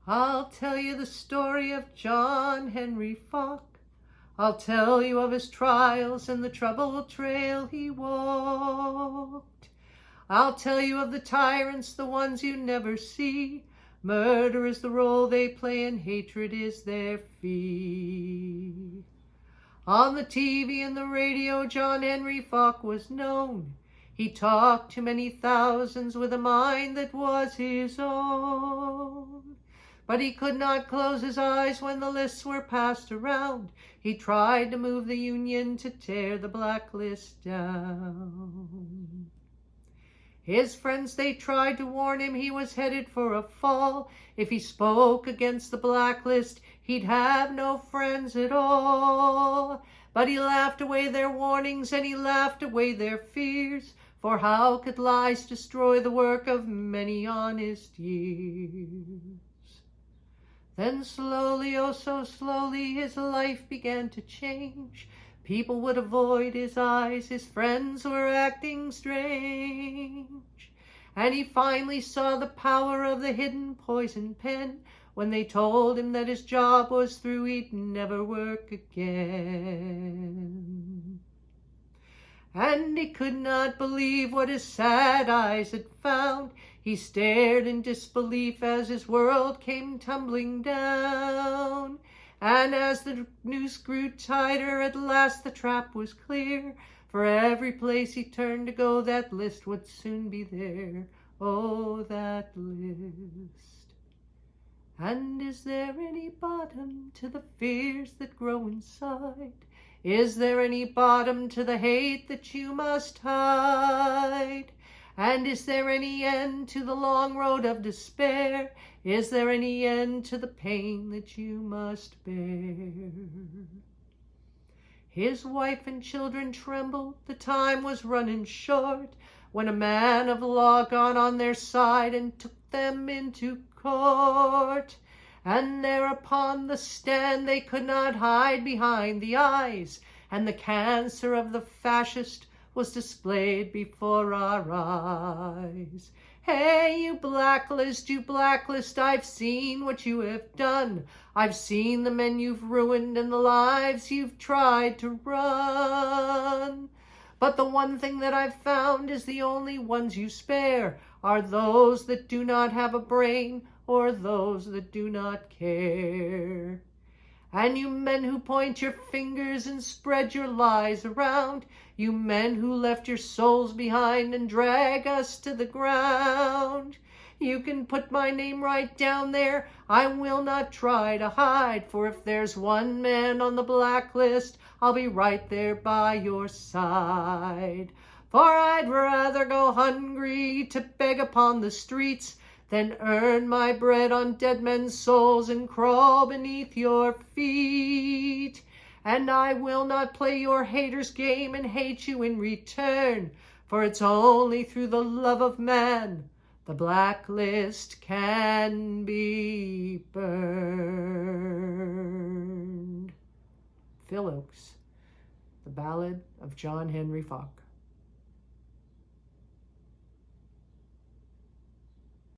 I'll tell you the story of John Henry Faulk. I'll tell you of his trials and the troubled trail he walked. I'll tell you of the tyrants, the ones you never see. Murder is the role they play and hatred is their fee. On the TV and the radio, John Henry Faulk was known. He talked to many thousands with a mind that was his own. But he could not close his eyes when the lists were passed around. He tried to move the Union to tear the blacklist down. His friends, they tried to warn him he was headed for a fall. If he spoke against the blacklist, he'd have no friends at all. But he laughed away their warnings and he laughed away their fears. For how could lies destroy the work of many honest years? Then slowly, oh so slowly, his life began to change. People would avoid his eyes, his friends were acting strange. And he finally saw the power of the hidden poison pen when they told him that his job was through, he'd never work again. And he could not believe what his sad eyes had found. He stared in disbelief as his world came tumbling down. And as the noose grew tighter, at last the trap was clear. For every place he turned to go, that list would soon be there. Oh, that list. And is there any bottom to the fears that grow inside? Is there any bottom to the hate that you must hide? And is there any end to the long road of despair? Is there any end to the pain that you must bear? His wife and children trembled, the time was running short, when a man of law got on their side and took them into court. And there upon the stand they could not hide behind the eyes, and the cancer of the fascist was displayed before our eyes. Hey, you blacklist, I've seen what you have done. I've seen the men you've ruined and the lives you've tried to run. But the one thing that I've found is the only ones you spare are those that do not have a brain or those that do not care. And you men who point your fingers and spread your lies around, you men who left your souls behind and drag us to the ground, you can put my name right down there. I will not try to hide, for if there's one man on the blacklist, I'll be right there by your side. For I'd rather go hungry to beg upon the streets than earn my bread on dead men's souls and crawl beneath your feet. And I will not play your haters' game and hate you in return, for it's only through the love of man the blacklist can be burned. Phil Ochs, The Ballad of John Henry Faulk.